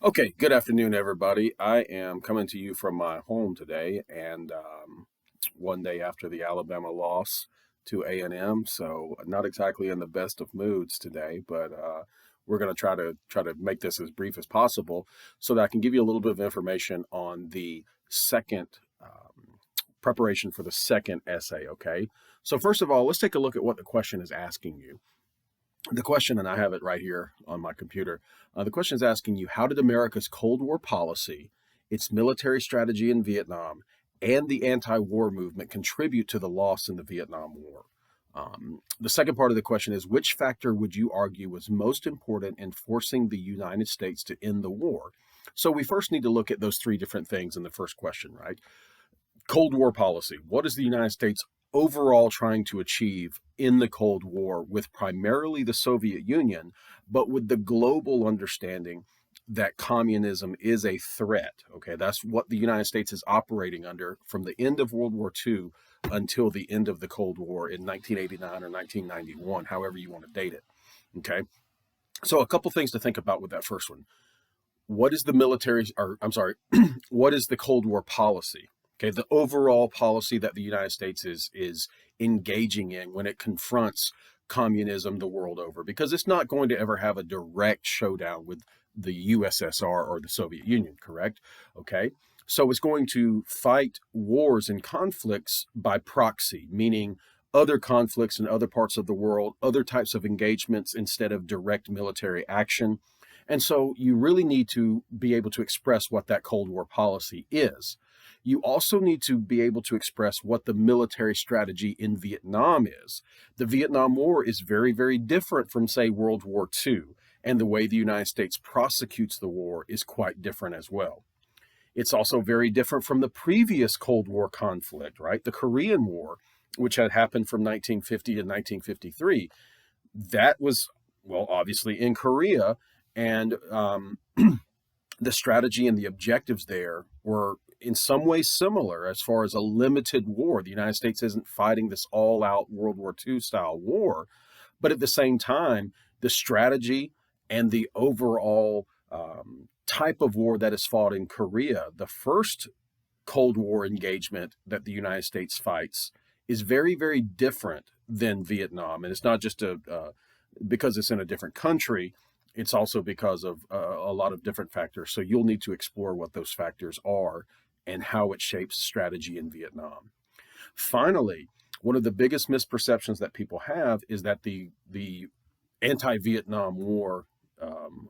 Okay, good afternoon, everybody. I am coming to you from my home today, and one day after the Alabama loss to A&M, so not exactly in the best of moods today. But we're going to try to make this as brief as possible, so that I can give you a little bit of information on the second preparation for the second essay. Okay, so first of all, let's take a look at what the question is asking you. The question, and I have it right here on my computer. The question is asking you, how did America's Cold War policy, its military strategy in Vietnam, and the anti-war movement contribute to the loss in the Vietnam War? The second part of the question is, which factor would you argue was most important in forcing the United States to end the war? So we first need to look at those three different things in the first question, right? Cold War policy. What is the United States overall trying to achieve in the Cold War with primarily the Soviet Union, but with the global understanding that communism is a threat? Okay, that's what the United States is operating under from the end of World War II until the end of the Cold War in 1989 or 1991, however you want to date it. Okay, so a couple things to think about with that first one. What is the military, or I'm sorry, what is the Cold War policy? Okay, the overall policy that the United States is engaging in when it confronts communism the world over, because it's not going to ever have a direct showdown with the USSR or the Soviet Union, correct? Okay, so it's going to fight wars and conflicts by proxy, meaning other conflicts in other parts of the world, other types of engagements instead of direct military action. And so you really need to be able to express what that Cold War policy is. You also need to be able to express what the military strategy in Vietnam is. The Vietnam War is very, very different from, say, World War II, and the way the United States prosecutes the war is quite different as well. It's also very different from the previous Cold War conflict, right? The Korean War, which had happened from 1950 to 1953. That was, well, obviously in Korea, and the strategy and the objectives there were in some ways similar as far as a limited war. The United States isn't fighting this all out World War II style war, but at the same time, the strategy and the overall type of war that is fought in Korea, the first Cold War engagement that the United States fights, is very, very different than Vietnam. And it's not just because it's in a different country, it's also because of a lot of different factors. So you'll need to explore what those factors are and how it shapes strategy in Vietnam. Finally, one of the biggest misperceptions that people have is that the anti-Vietnam War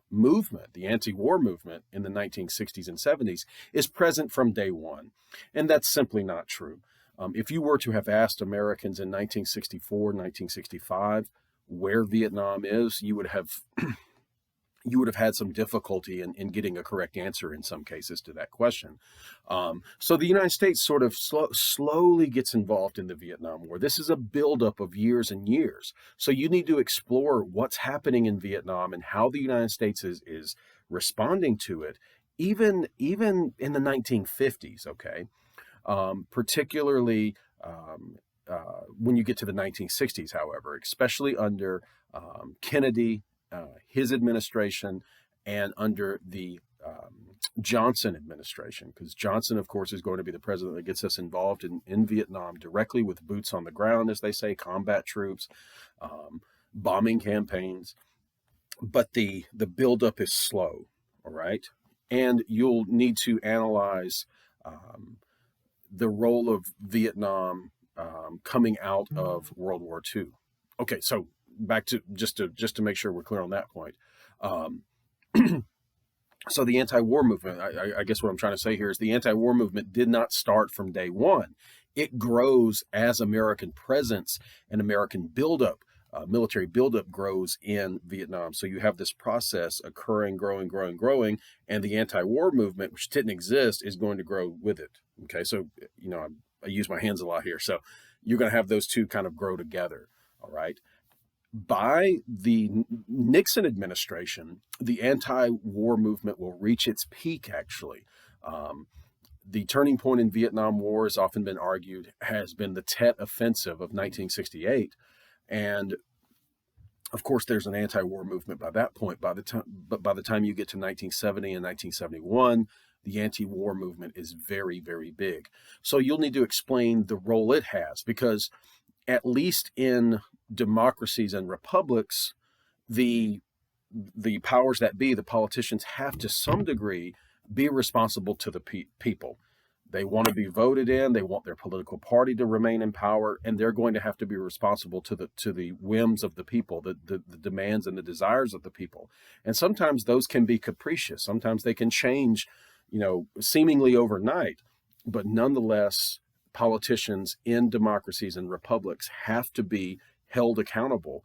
movement, the anti-war movement in the 1960s and 70s, is present from day one. And that's simply not true. If you were to have asked Americans in 1964, 1965, where Vietnam is, you would have had some difficulty in getting a correct answer in some cases to that question. So the United States sort of slowly gets involved in the Vietnam War. This is a buildup of years and years. So you need to explore what's happening in Vietnam and how the United States is responding to it, even in the 1950s, okay? Particularly when you get to the 1960s, however, especially under Kennedy, his administration, and under the Johnson administration, because Johnson, of course, is going to be the president that gets us involved in Vietnam directly with boots on the ground, as they say, combat troops, bombing campaigns. But the buildup is slow, all right? And you'll need to analyze the role of Vietnam coming out of World War II. Okay, so back to just to make sure we're clear on that point. Um, so the anti-war movement, I guess what I'm trying to say here is the anti-war movement did not start from day one. It grows as American presence and American buildup, military buildup grows in Vietnam. So you have this process occurring, growing, and the anti-war movement, which didn't exist, is going to grow with it. Okay, so I use my hands a lot here. So you're going to have those two kind of grow together. All right. By the Nixon administration, the anti-war movement will reach its peak, actually. The turning point in Vietnam War has often been argued has been the Tet Offensive of 1968. And Of course, there's an anti-war movement by that point. By the time you get to 1970 and 1971, the anti-war movement is very, very big. So you'll need to explain the role it has, because at least in democracies and republics, the powers that be, the politicians, have to some degree be responsible to the people. They want to be voted in. They want their political party to remain in power, and they're going to have to be responsible to the whims of the people, the demands and the desires of the people. And sometimes those can be capricious. Sometimes they can change, seemingly overnight. But nonetheless, politicians in democracies and republics have to be held accountable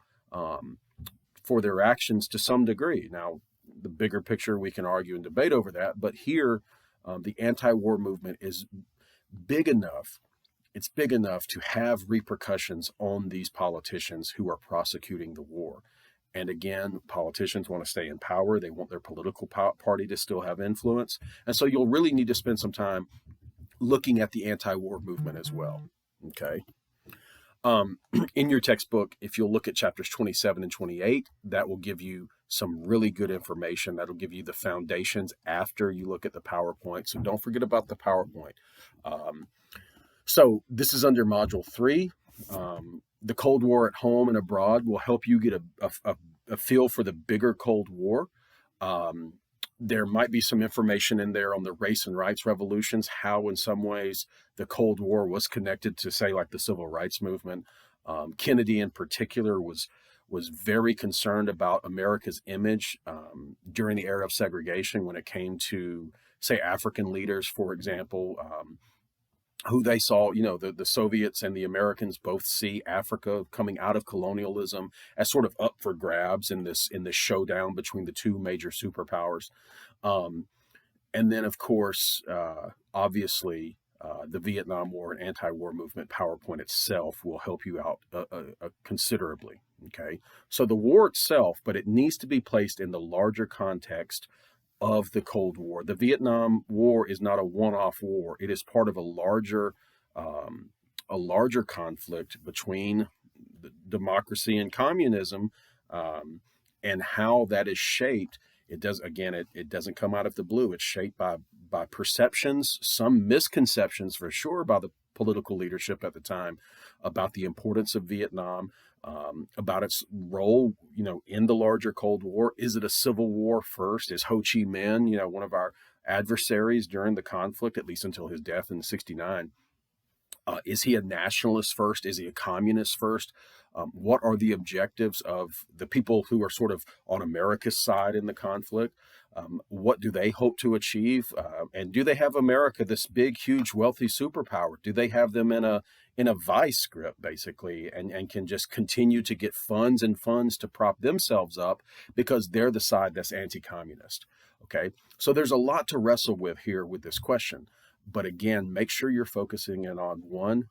for their actions to some degree. Now, the bigger picture, we can argue and debate over that, but here, the anti-war movement is big enough. It's big enough to have repercussions on these politicians who are prosecuting the war. And again, politicians want to stay in power. They want their political party to still have influence. And so you'll really need to spend some time looking at the anti-war movement as well. Okay. In your textbook, if you'll look at chapters 27 and 28, that will give you some really good information. That'll give you the foundations after you look at the PowerPoint. So don't forget about the PowerPoint. So this is under Module 3. The Cold War at Home and Abroad will help you get a feel for the bigger Cold War. There might be some information in there on the race and rights revolutions, how in some ways the Cold War was connected to, say, like the civil rights movement. Kennedy in particular was very concerned about America's image during the era of segregation when it came to, say, African leaders, for example, who they saw, the Soviets and the Americans both see Africa coming out of colonialism as sort of up for grabs in this showdown between the two major superpowers. And then, of course, obviously, the Vietnam War and anti-war movement PowerPoint itself will help you out considerably. Okay, so the war itself, but it needs to be placed in the larger context of the Cold War. The Vietnam War is not a one-off war. It is part of a larger conflict between democracy and communism, and how that is shaped. It doesn't come out of the blue. It's shaped by perceptions, some misconceptions for sure by the political leadership at the time about the importance of Vietnam, about its role, in the larger Cold War. Is it a civil war first? Is Ho Chi Minh, one of our adversaries during the conflict, at least until his death in '69? Is he a nationalist first? Is he a communist first? What are the objectives of the people who are sort of on America's side in the conflict? What do they hope to achieve? And do they have America, this big, huge, wealthy superpower? Do they have them in a vice grip, basically, and can just continue to get funds to prop themselves up because they're the side that's anti-communist? Okay, so there's a lot to wrestle with here with this question. But again, make sure you're focusing in on one,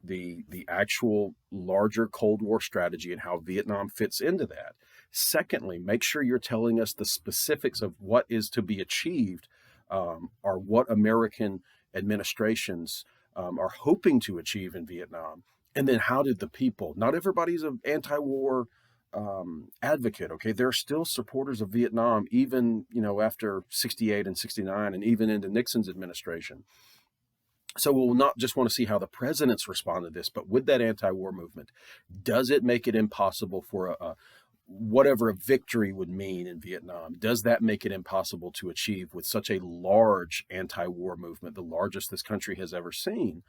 the actual larger Cold War strategy and how Vietnam fits into that. Secondly, make sure you're telling us the specifics of what is to be achieved, or what American administrations are hoping to achieve in Vietnam. And then how did the people, not everybody's an anti-war advocate, okay? There are still supporters of Vietnam, even, after 68 and 69 and even into Nixon's administration. So we'll not just want to see how the presidents respond to this, but with that anti-war movement, does it make it impossible for whatever a victory would mean in Vietnam? Does that make it impossible to achieve with such a large anti-war movement, the largest this country has ever seen?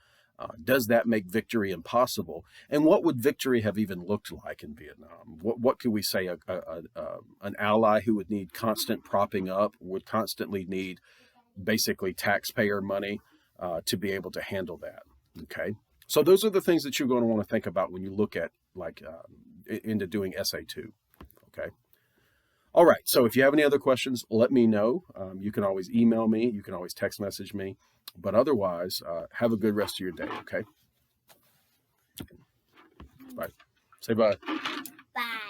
Does that make victory impossible? And what would victory have even looked like in Vietnam? What could we say? An ally who would need constant propping up, would constantly need basically taxpayer money to be able to handle that. Okay, so those are the things that you're going to want to think about when you look at into doing Essay 2. Okay. All right. So if you have any other questions, let me know. You can always email me. You can always text message me. But otherwise, have a good rest of your day. Okay. Bye. Say bye. Bye.